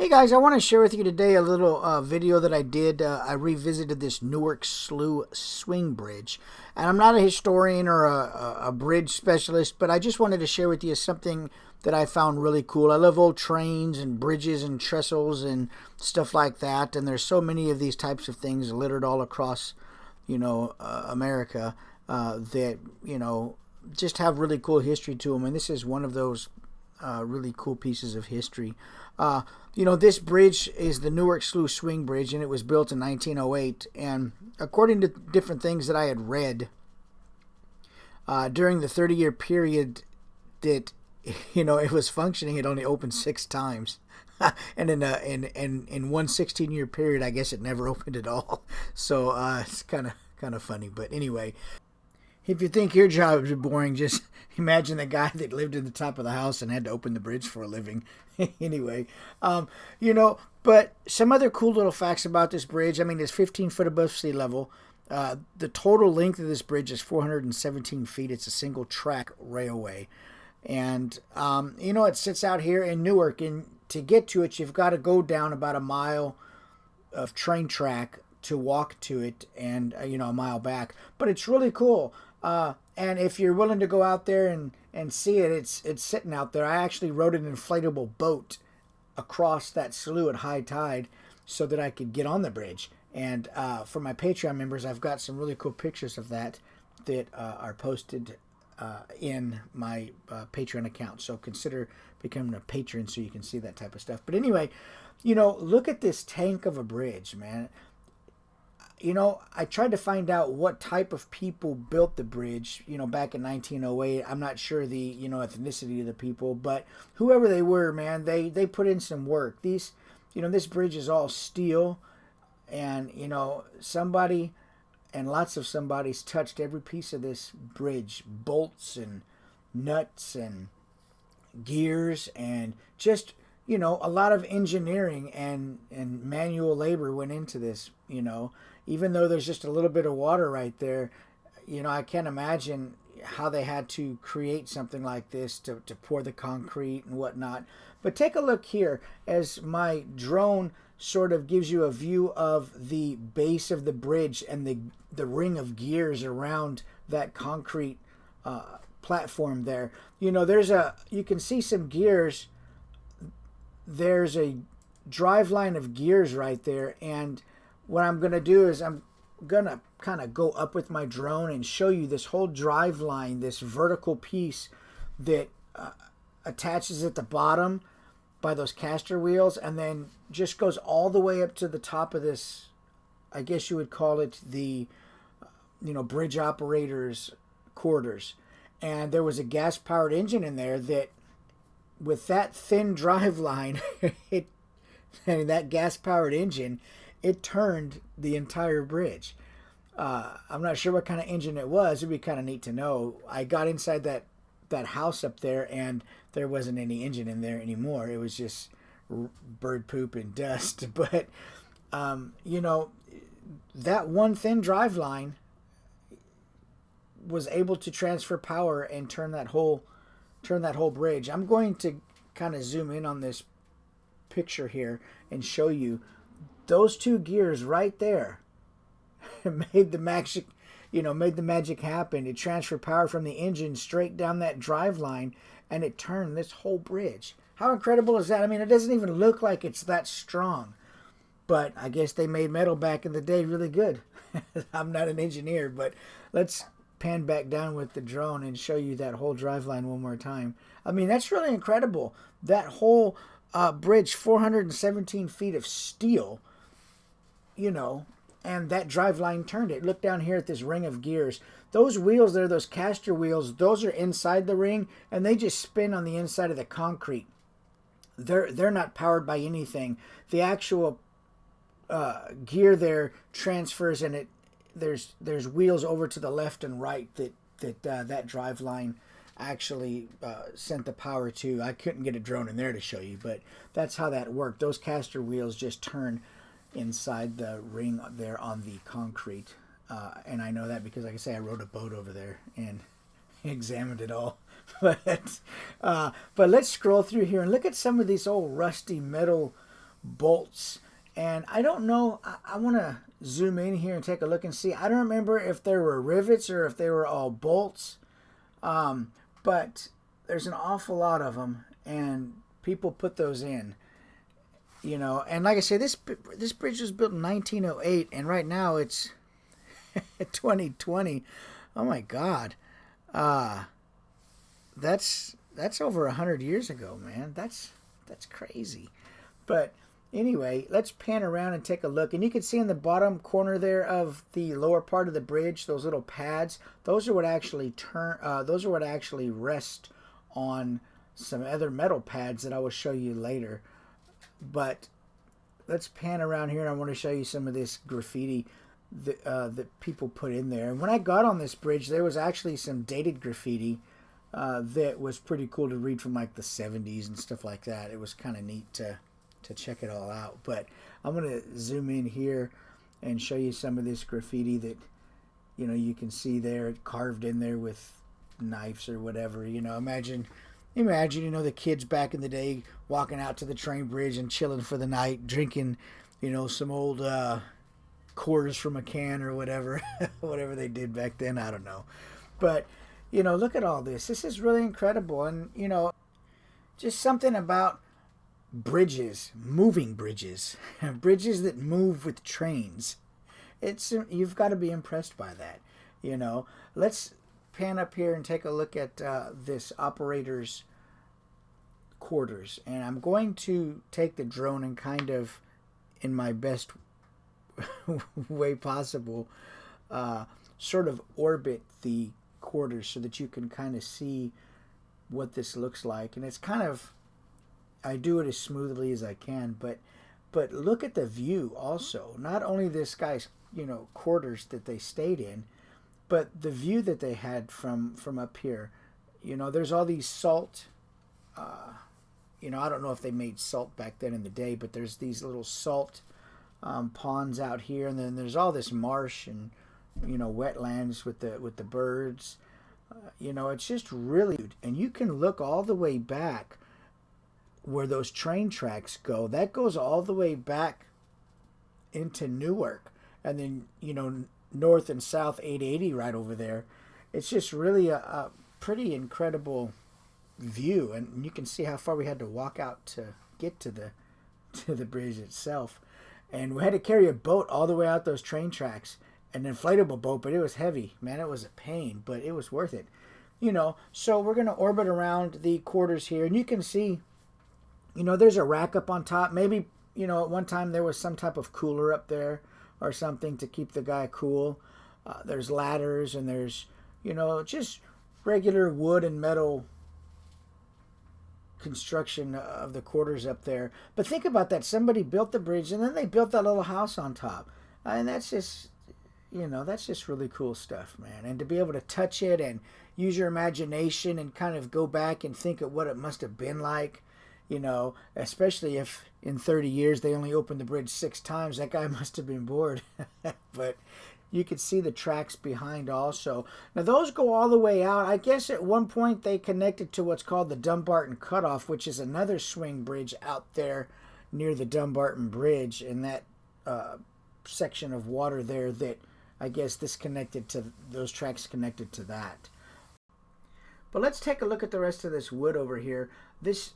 Hey guys, I want to share with you today a little video that I did. I revisited this Newark Slough Swing Bridge. And I'm not a historian or a bridge specialist, but I just wanted to share with you something that I found really cool. I love old trains and bridges and trestles and stuff like that. And there's so many of these types of things littered all across, America that, just have really cool history to them. And this is one of those really cool pieces of history. This bridge is the Newark Slough Swing Bridge, and it was built in 1908. And according to different things that I had read, during the 30-year period that it was functioning, it only opened 6 times. And in one 16-year period, I guess it never opened at all. So it's kind of funny. But anyway, if you think your job is boring, just imagine the guy that lived in the top of the house and had to open the bridge for a living. Anyway, but some other cool little facts about this bridge. I mean, it's 15 foot above sea level. The total length of this bridge is 417 feet. It's a single track railway. And, it sits out here in Newark. And to get to it, you've got to go down about a mile of train track to walk to it, and a mile back. But it's really cool. And if you're willing to go out there and see it, it's sitting out there. I actually rode an inflatable boat across that slough at high tide so that I could get on the bridge. And for my Patreon members, I've got some really cool pictures of that are posted in my Patreon account. So consider becoming a patron so you can see that type of stuff. But anyway, look at this tank of a bridge, man. I tried to find out what type of people built the bridge, back in 1908. I'm not sure the, ethnicity of the people, but whoever they were, man, they put in some work. This bridge is all steel, and, somebody and lots of somebody's touched every piece of this bridge, bolts and nuts and gears, and just, a lot of engineering and manual labor went into this, Even though there's just a little bit of water right there, I can't imagine how they had to create something like this to pour the concrete and whatnot. But take a look here as my drone sort of gives you a view of the base of the bridge and the ring of gears around that concrete platform there. You can see some gears. There's a driveline of gears right there, and what I'm going to do is I'm going to kind of go up with my drone and show you this whole drive line, this vertical piece that attaches at the bottom by those caster wheels and then just goes all the way up to the top of this, I guess you would call it the, bridge operators' quarters. And there was a gas-powered engine in there that, with that thin drive line, that gas-powered engine, it turned the entire bridge. I'm not sure what kind of engine it was. It'd be kind of neat to know. I got inside that house up there, and there wasn't any engine in there anymore. It was just bird poop and dust. But, that one thin drive line was able to transfer power and turn that whole bridge. I'm going to kind of zoom in on this picture here and show you those 2 gears right there made the magic happen. It transferred power from the engine straight down that drive line, and it turned this whole bridge. How incredible is that? I mean, it doesn't even look like it's that strong, but I guess they made metal back in the day really good. I'm not an engineer, but let's pan back down with the drone and show you that whole drive line one more time. I mean, that's really incredible. That whole bridge, 417 feet of steel, and that drive line turned it. Look down here at this ring of gears. Those wheels there, those caster wheels, those are inside the ring, and they just spin on the inside of the concrete. They're not powered by anything. The actual gear there transfers, and there's wheels over to the left and right that drive line actually sent the power to. I couldn't get a drone in there to show you, but that's how that worked. Those caster wheels just turn inside the ring there on the concrete, and I know that because, like I say, I rode a boat over there and examined it all. But let's scroll through here and look at some of these old rusty metal bolts. And I don't know, I want to zoom in here and take a look and see. I don't remember if there were rivets or if they were all bolts, but there's an awful lot of them, and people put those in. And like I say, this bridge was built in 1908, and right now it's 2020. Oh my God, that's over 100 years ago, man. That's crazy. But anyway, let's pan around and take a look, and you can see in the bottom corner there of the lower part of the bridge, those little pads. Those are what actually rest on some other metal pads that I will show you later. But let's pan around here, and I want to show you some of this graffiti that people put in there. And when I got on this bridge, there was actually some dated graffiti that was pretty cool to read from like the 70s and stuff like that. It was kind of neat to check it all out. But I'm going to zoom in here and show you some of this graffiti that you can see there, carved in there with knives or whatever. Imagine the kids back in the day walking out to the train bridge and chilling for the night, drinking some old Coors from a can or whatever whatever they did back then. I don't know. But look at all this. This is really incredible. And just something about bridges, moving bridges bridges that move with trains. You've got to be impressed by that. Let's pan up here and take a look at this operator's quarters, and I'm going to take the drone and kind of, in my best way possible, sort of orbit the quarters so that you can kind of see what this looks like. And it's kind of, I do it as smoothly as I can, but look at the view also. Not only this guy's quarters that they stayed in, but the view that they had from up here. There's all these salt, I don't know if they made salt back then in the day, but there's these little salt ponds out here, and then there's all this marsh and wetlands with the birds. It's just really, and you can look all the way back where those train tracks go. That goes all the way back into Newark, and then north and south 880 right over there. It's just really a pretty incredible view, and you can see how far we had to walk out to get to the bridge itself. And we had to carry a boat all the way out those train tracks, an inflatable boat, but it was heavy, man. It was a pain, but it was worth it. So we're going to orbit around the quarters here, and you can see there's a rack up on top. Maybe at one time there was some type of cooler up there or something to keep the guy cool. There's ladders, and there's just regular wood and metal construction of the quarters up there. But think about that. Somebody built the bridge, and then they built that little house on top. And that's just really cool stuff, man. And to be able to touch it and use your imagination and kind of go back and think of what it must have been like, especially if in 30 years they only opened the bridge 6 times, that guy must have been bored. But you could see the tracks behind also. Now those go all the way out. I guess at one point they connected to what's called the Dumbarton Cutoff, which is another swing bridge out there near the Dumbarton Bridge, and that section of water there that I guess this connected to, those tracks connected to that. But let's take a look at the rest of this wood over here. This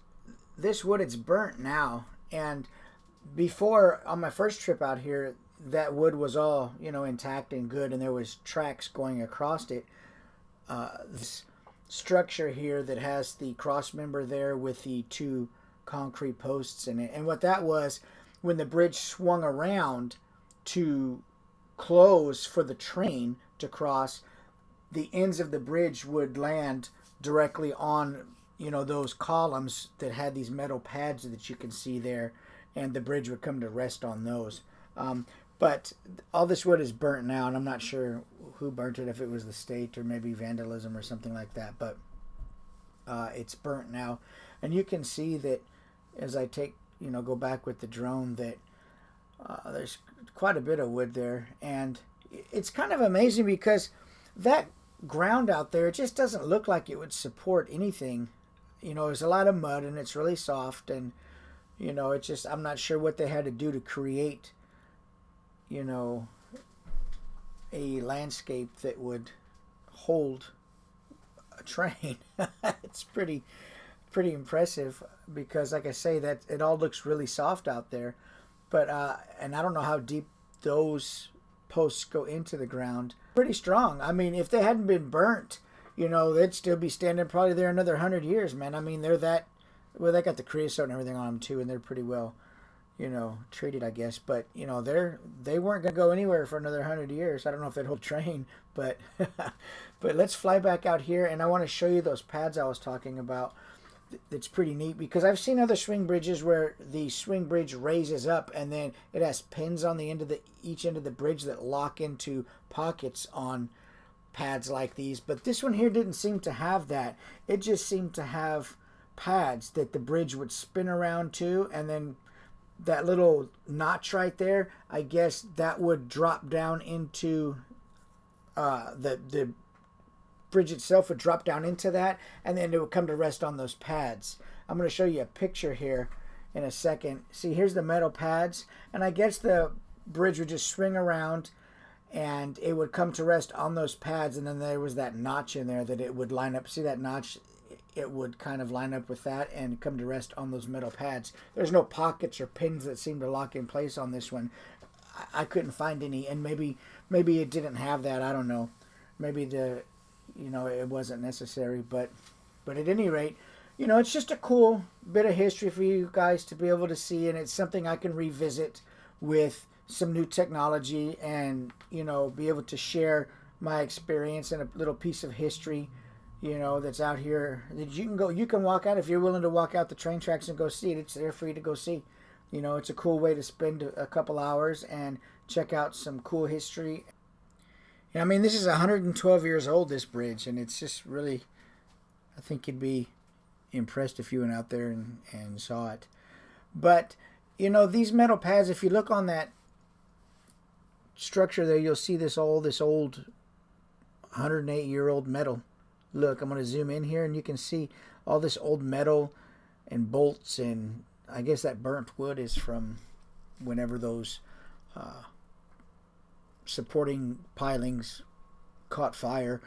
wood, it's burnt now, and before, on my first trip out here, that wood was all intact and good, and there was tracks going across it. This structure here that has the cross member there with the 2 concrete posts in it, and what that was, when the bridge swung around to close for the train to cross, the ends of the bridge would land directly on those columns that had these metal pads that you can see there, and the bridge would come to rest on those. But all this wood is burnt now, and I'm not sure who burnt it, if it was the state or maybe vandalism or something like that, but it's burnt now. And you can see that as I go back with the drone, that there's quite a bit of wood there, and it's kind of amazing because that ground out there, it just doesn't look like it would support anything. There's a lot of mud, and it's really soft, and You know, it's just, I'm not sure what they had to do to create, you know, a landscape that would hold a train. It's pretty impressive because, like I say, that it all looks really soft out there. But and I don't know how deep those posts go into the ground. Pretty strong. I mean, if they hadn't been burnt, you know, they'd still be standing probably there another 100 years, man. I mean, they're that, well, they got the creosote and everything on them too, and they're pretty well, you know, treated, I guess. But you know, they weren't gonna go anywhere for another 100 years. I don't know if they'd hold train, but but let's fly back out here, and I want to show you those pads I was talking about. It's pretty neat because I've seen other swing bridges where the swing bridge raises up and then it has pins on the end of each end of the bridge that lock into pockets on pads like these. But this one here didn't seem to have that. It just seemed to have pads that the bridge would spin around to, and then that little notch right there, I guess that would drop down into the bridge itself would drop down into that, and then it would come to rest on those pads. I'm going to show you a picture here in a second. See, here's the metal pads, and I guess the bridge would just swing around and it would come to rest on those pads, and then there was that notch in there that it would line up. See that notch? It would kind of line up with that and come to rest on those metal pads. There's no pockets or pins that seem to lock in place on this one. I couldn't find any, and maybe it didn't have that. I don't know. Maybe it wasn't necessary, but at any rate, you know, it's just a cool bit of history for you guys to be able to see, and it's something I can revisit with some new technology and, you know, be able to share my experience and a little piece of history, you know, that's out here that you can walk out if you're willing to walk out the train tracks and go see it. It's there for you to go see. You know, it's a cool way to spend a couple hours and check out some cool history. I mean, this is 112 years old, this bridge, and it's just really, I think you'd be impressed if you went out there and saw it. But, you know, these metal pads, if you look on that structure there, you'll see this old 108-year-old metal. Look, I'm going to zoom in here, and you can see all this old metal and bolts, and I guess that burnt wood is from whenever those supporting pilings caught fire,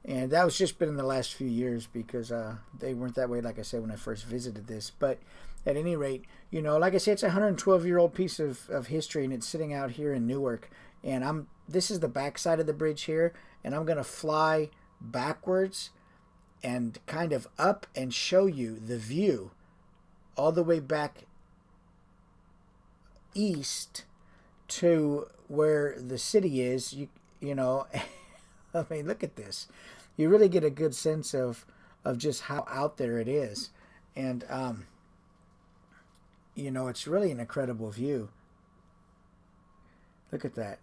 and that was just been in the last few years because they weren't that way, like I said, when I first visited this. But at any rate, you know, like I said, it's a 112-year-old piece of history, and it's sitting out here in Newark. And this is the back side of the bridge here, and I'm gonna fly backwards and kind of up and show you the view all the way back east to where the city is. You know, I mean, look at this. You really get a good sense of just how out there it is. And you know, it's really an incredible view. Look at that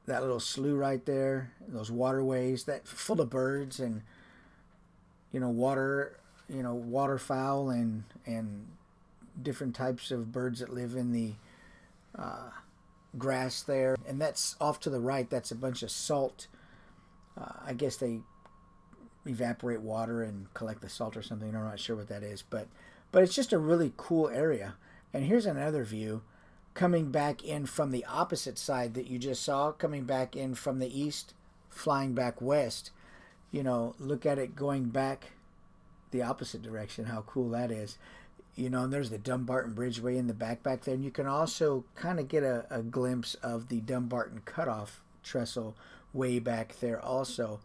little slough right there, those waterways that full of birds and, you know, waterfowl and different types of birds that live in the grass there. And that's off to the right. That's a bunch of salt. I guess they evaporate water and collect the salt or something. I'm not sure what that is, but it's just a really cool area. And here's another view coming back in from the opposite side that you just saw, coming back in from the east, flying back west. You know, look at it going back the opposite direction. How cool that is. You know, and there's the Dumbarton Bridge way in the back there. And you can also kind of get a glimpse of the Dumbarton Cutoff trestle way back there also.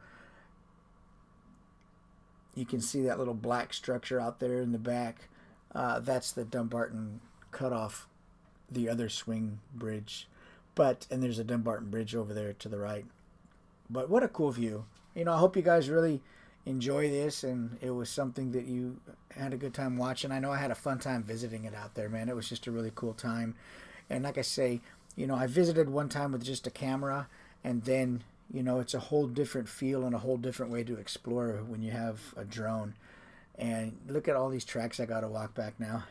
You can see that little black structure out there in the back. That's the Dumbarton Cutoff, the other swing bridge. And there's a Dumbarton Bridge over there to the right. But what a cool view. You know, I hope you guys really enjoy this, and it was something that you had a good time watching. I know I had a fun time visiting it out there, man. It was just a really cool time. And like I say, you know, I visited one time with just a camera, and then, you know, it's a whole different feel and a whole different way to explore when you have a drone. And look at all these tracks I got to walk back now.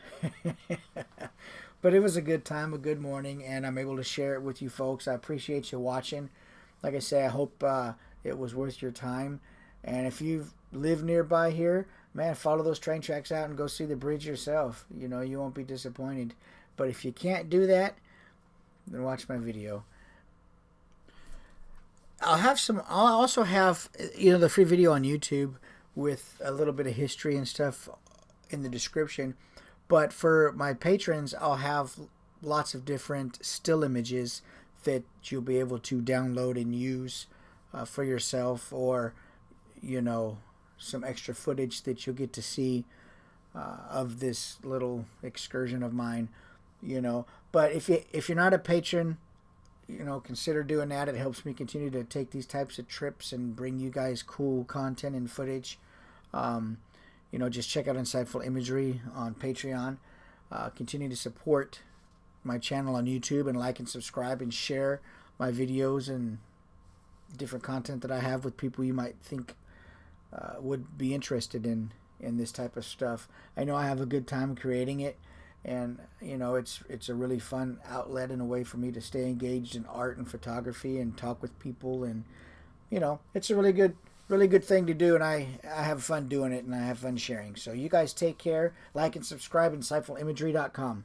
But it was a good time, a good morning, and I'm able to share it with you folks. I appreciate you watching. Like I say, I hope it was worth your time. And if you live nearby here, man, follow those train tracks out and go see the bridge yourself. You know, you won't be disappointed. But if you can't do that, then watch my video. I'll also have, the free video on YouTube with a little bit of history and stuff in the description. But for my patrons, I'll have lots of different still images that you'll be able to download and use for yourself, or, some extra footage that you'll get to see of this little excursion of mine, But if you're not a patron, consider doing that. It helps me continue to take these types of trips and bring you guys cool content and footage. Just check out Insightful Imagery on Patreon. Continue to support my channel on YouTube, and like and subscribe and share my videos and different content that I have with people you might think would be interested in this type of stuff. I know I have a good time creating it. And, it's a really fun outlet and a way for me to stay engaged in art and photography and talk with people. And, it's a really good thing to do. And I have fun doing it, and I have fun sharing. So you guys take care. Like and subscribe, insightfulimagery.com.